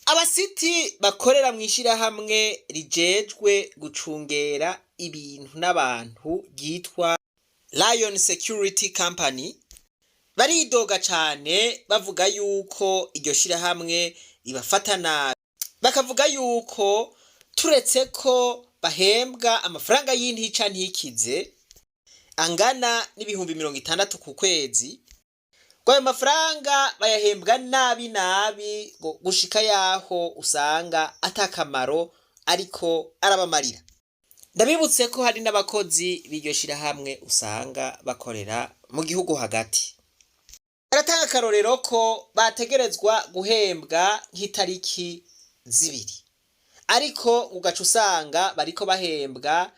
Abasiti bakorera mw'ishirahamwe rijejwe gucungera ibintu n'abantu ryitwa Lion Security Company baridoga cane bavuga yuko iryo shirahamwe ribafata nabi. Bakavuga yuko turetse ko bahembwa amafaranga y'intica ntikize angana n'ibihumbi 60 ku kwezi, kwa ayo mafaranga bayahembwa nabi gushika yaho usanga atakamaro ariko arabamarira. Ndabibutse ko hari n'abakozi b'iryo shirahamwe usanga bakorera mu gihugu hagati. Baratanga akarorero ko bategerezwa guhembwa nk'itariki 2, ariko ugaca usanga bariko bahembwa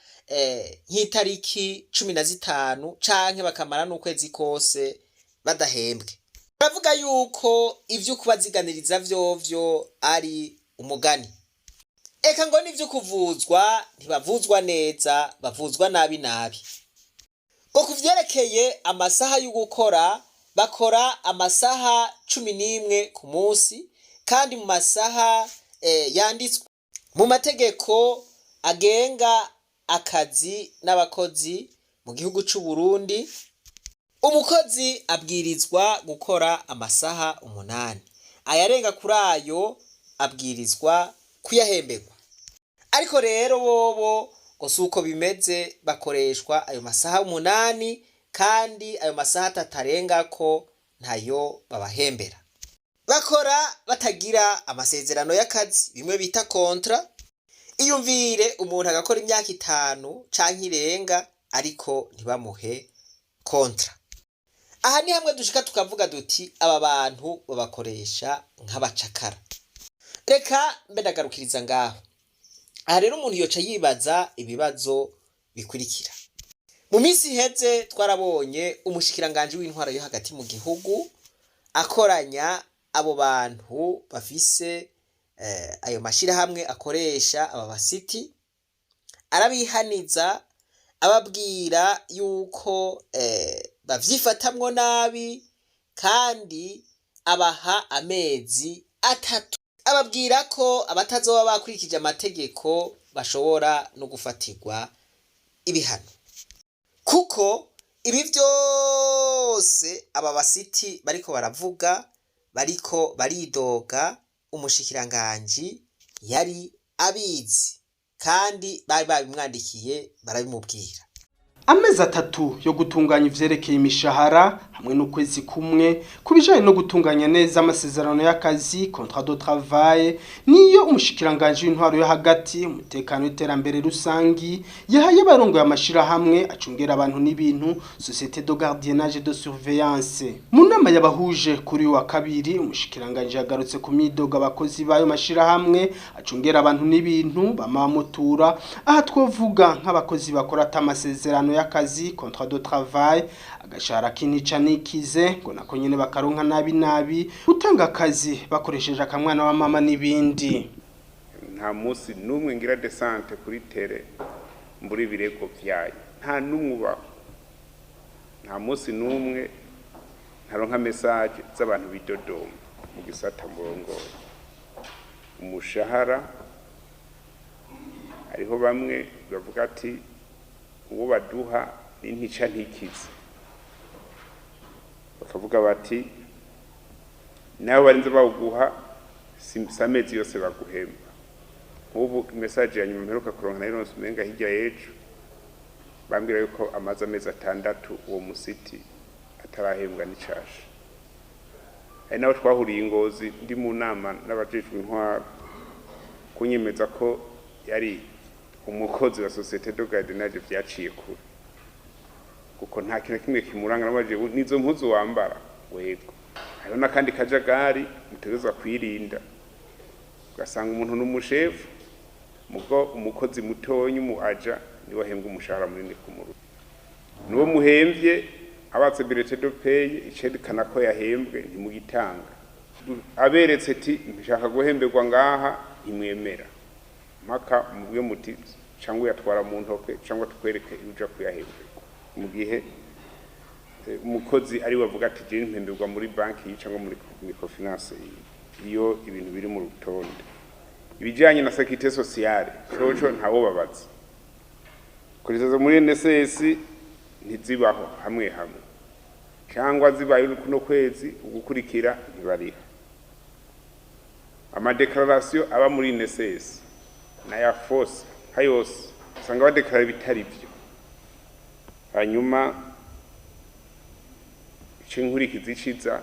nk'itariki 15 canke bakamara n'ukwezi kose badahembwe. Baravuga yuko ivyo kubaziganiriza vyovyo ari umugani. Eka ngo n'ivyo kuvuzwa ntibavuzwa neza, bavuzwa nabi. Ngo kuvyerekeye amasaha yo gukora, bakora amasaha 11 ku munsi, kandi mu masaha yanditswe mu mategeko agenga akazi n'abakozi mu gihugu c'Uburundi. Umukozi abwirizwa gukora amasaha 8, ayarenga kuri ayo abwirizwa kuyahemberwa. Ariko rero bobo ngo suko bimeze, bakoreshwa ayo masaha 8 kandi ayo masaha atatarengako ntayo babahembera. Bakora batagira amasezerano y'akazi, bimwe bita kontra. Iyumvire umuntu agakora imyaka 5 canke irenga ariko ntibamuhe kontra. Aha ni hamwe dushika tukavuga duti aba bantu babakoresha nk'abacakara. Reka mbe ndagarukiriza ngaho. Aha rero umuntu yoca yibaza ibibazo bikurikira. Mu minsi iheze twarabonye umushikiranganje w'intwaro yo hagati mu gihugu akoranya abo bantu bafise ayo mashirahamwe akoresha aba basiti, arabihaniza ababwira yuko bavyifatamwo nabi, kandi abaha amezi 3. Ababwira ko abatazoba bakurikije amategeko bashobora no gufatirwa ibihano. Kuko ibi vyose aba basiti bariko baravuga, bariko baridoga, umushikiranganji yari abizi kandi bari babimwandikiye barabimubwira. Amezi 3 yo gutunganya ivyerekeye imishahara hamwe n'ukwezi kumwe kubijanye no gutunganya neza amasezerano y'akazi, contrat de travail, niyo umushikiranganje w'intwaro yo hagati, umutekano w'iterambere rusangi yahaye abarongo y'amashira hamwe acungera abantu n'ibintu, société de gardiennage de surveillance. Mu nama y'abahuje kuri wa kabiri, umushikiranganje yagarutse ku midoga abakozi bayo mashira hamwe acungera abantu n'ibintu bamamutura. Aha twovuga nk'abakozi bakora atamasezerano y'akazi, contrat de travail, agashara kinica nikize ngo nako nyene bakaronka nabi utanga akazi bakoresheje akamwana wa mama n'ibindi. Nta musi numwe ngira desante kuri tere mburi birego vyayo, nta numwe nta musi numwe ntaronka message z'abantu bidodoma mu gisata murongo. Umushahara ariho bamwe bavuga ati uwo baduha n'intica ntikize, bakavuga bati nawe barinze bawuguha samezi yose baguhemba. Ubu message ya nyuma mperuka kuronka nayo umenga hirya yejo bambwira yuko amaze amezi 6 uwo musiti atarahembwa n'icasha. Ari nawe twahuriye Ingozi ndi mu nama n'abajejwe intwaro kunyemeza ko yari umukozi wa société de gardiennage vyaciye kure, kuko nta kintu kimwe kimuranga n'abaje nizo mpuzu wambara wego. Hariho n'akandi kajagari mutegezwa kwirinda, ugasanga umuntu n'umushefu mugo umukozi mutonyi mu aja ni wahembwa umushahara munini ku murugo. Nuwo muhemvye abatse billet de paye icedikana ko yahembwe ntimugitanga, aberetse ati mbishaka guhemberwa ngaha ntimwemera, maka mubwe muti cyangwa yatwara mu ntoke cyangwa tukwereke uja kuyahembwa. Mu gihe umukozi ari wavuga ati je mpemberwa muri banki cyangwa muri microfinance, iyo ibintu biri mu rutonde. ibijanye na sécurité sociale coco ntawo babaza kurizaza muri NSS ntizibaho hamwe hamwe cyangwa zibaye kuno kwezi ugukurikira ntibariha amadeclaration aba muri NSS na ya force hayose usanga badeklara bitari byo hanyuma inkurikizi iciza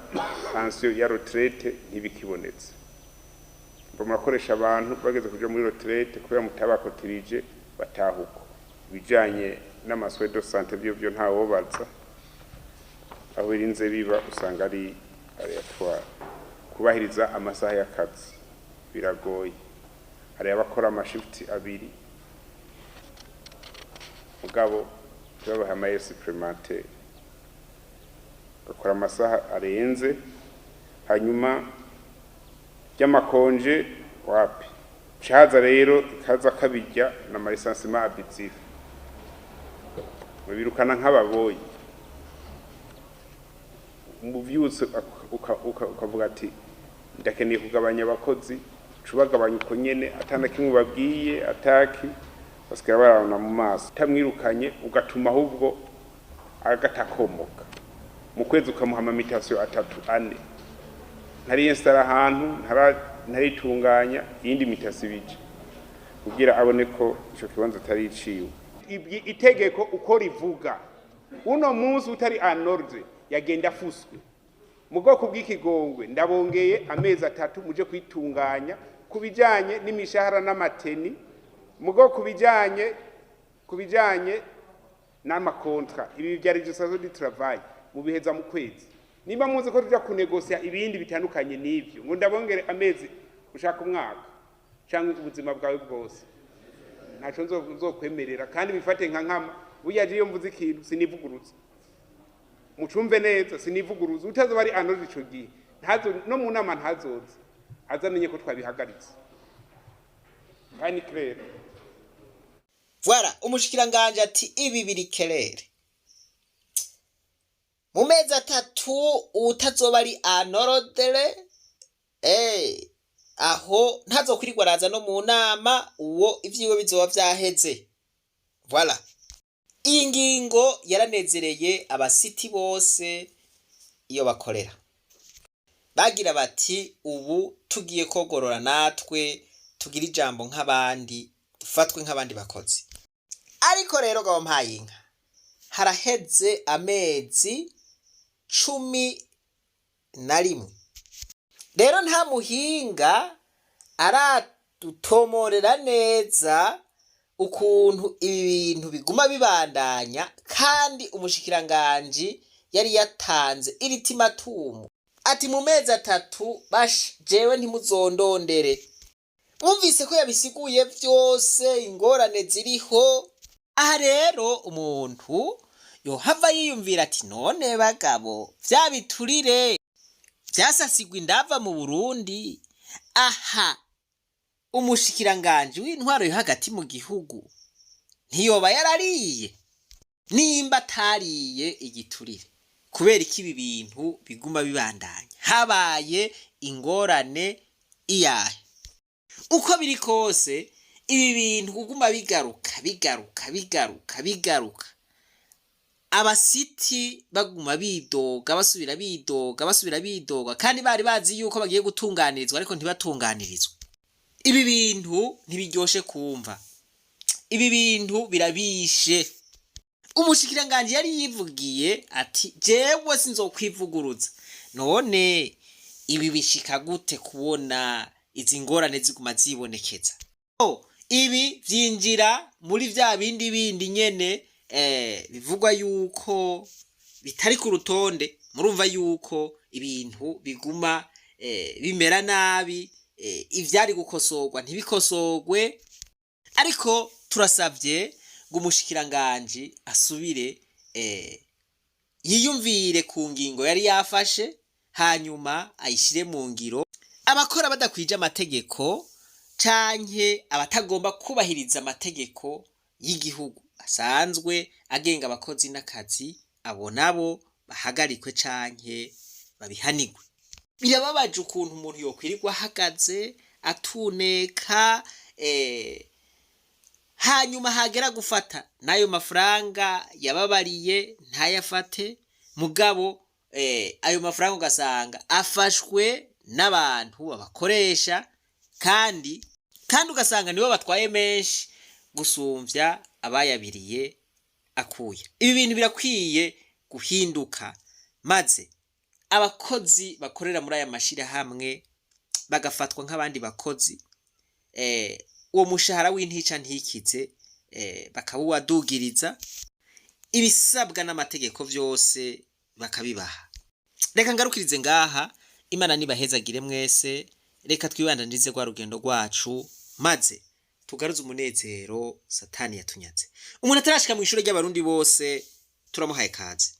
pension ya retraite ntibikibonetse murakoresha abantu bageze kuja muri retraite kubera mutabakotirije batahuko bijanye n'amaswe de santé byo ntawo baza aho irinze biba usanga ari aléatoire kubahiriza amasaha y'akazi biragoye hari abakora amashifti abiri mugabo babaha ama supplémentaire bakora amasaha arenze hanyuma y'amakonje wapi chaza rero ikaza kabijya na licenciement abusif mubirukana nk'ababoyi muvyutse ukavuga ati ndakeneye kugabanya abakozi cubagabanya uko nyene atana kimwe babwiye ataki basikara barabona mu maso tamwirukanye ugatuma ahubwo agatakomoka mu kwezi ukamuha amamitation 3-4 ntari installa ahantu ntaritunganya iyindi mitasi bije kugira abone ko ico kibanza atari iciwe itegeko uko rivuga uno munsi utari anordre yagenda fuswe mu bwoko bw'ikigongwe ndabongeye amezi 3 muje kwitunganya kubijanye n'imishahara n'amateni mu bwoko kubijanye n'amakontra ibi bya registration du travail mu biheza mu kwezi niba muzi ko tuja kunegosia ibindi bitandukanye n'ivyo ngo ndabongere amezi ushaka umwaka cyangwa ubuzima bwawe bwose ntaco nzokwemerera kandi bifate nka nkama buyaje iyo mvuze ikintu sinivuguruza mucumve neza sinivuguruza utazoba ari anori ico gihe ntazo no mu nama ntazoza azamenye ko twabihagaritse kandi clair voilà umushikiranganje ati ibi biri clair mu mezi 3 utazoba ari anorodere aho ntazokwirirwa araza no mu nama uwo ivyiwe bizoba vyaheze voilà iyi ngingo yaranezereye abasiti bose iyo bakorera bagira bati ubu tugiye kogorora natwe tugira ijambo nk'abandi dufatwe nk'abandi bakozi ariko rero gabo mpayinka haraheze amezi 11 rero nta muhinga aradutomorera neza ukuntu ibi bintu biguma bibandanya kandi umushikiranganje yari yatanze iritimatumu ati mu mezi 3 bash jewe ntimuzondondere mwumvise ko yabisiguye vyose ingorane ziriho aha rero umuntu yohava yiyumvira ati none bagabo vyabiturire vyasasigwa indava mu Burundi aha umushikiranganje w'intwaro yo hagati mu gihugu ntiyoba yarariye nimba atariye igiturire kubera iki ibi bintu biguma bibandanya habaye ingorane iyahe uko biri kose ibi bintu kuguma bigaruka abasiti baguma bidoga basubira bidoga kandi bari bazi yuko bagiye gutunganirizwa ariko ntibatunganirizwe ibi bintu ntibiryoshe kumva ibi bintu birabishe umushikiranganje yari yivugiye ati jewe sinzokwivuguruza none ibi bishika gute kubona izi ngorane ziguma zibonekeza ibi vyinjira muri vya bindi nyene bivugwa yuko bitari ku rutonde murumva yuko ibintu biguma bimera nabi ivyari gukosorwa ntibikosogwe ariko turasavye ngo umushikiranganje asubire yiyumvire ku ngingo yari yafashe hanyuma ayishire mu ngiro abakora badakwije amategeko canke abatagomba kubahiriza amategeko y'igihugu asanzwe agenga abakozi n'akazi abo nabo bahagarikwe canke babihanigwe birababaje ukuntu umuntu yokwirirwa ahagaze atuneka hanyuma hagera gufata n'ayo mafaranga yababariye ntayafate mugabo ayo mafaranga ugasanga afashwe n'abantu babakoresha kandi ugasanga nibo batwaye menshi gusumvya abayabiriye akuye. Ibi bintu birakwiye guhinduka maze abakozi bakorera muri aya mashirahamwe bagafatwa nk'abandi bakozi, uwo mushahara w'intica ntikize bakawuwadugiriza, ibisabwa n'amategeko vyose bakabibaha. Reka ngarukirize ngaha, Imana nibahezagire mwese, reka twibandanize rwa rugendo rwacu maze tugaruze umunezero Satani yatunyaze. Umuntu atarashika mu ishuri ry'abarundi bose turamuhaye kaze.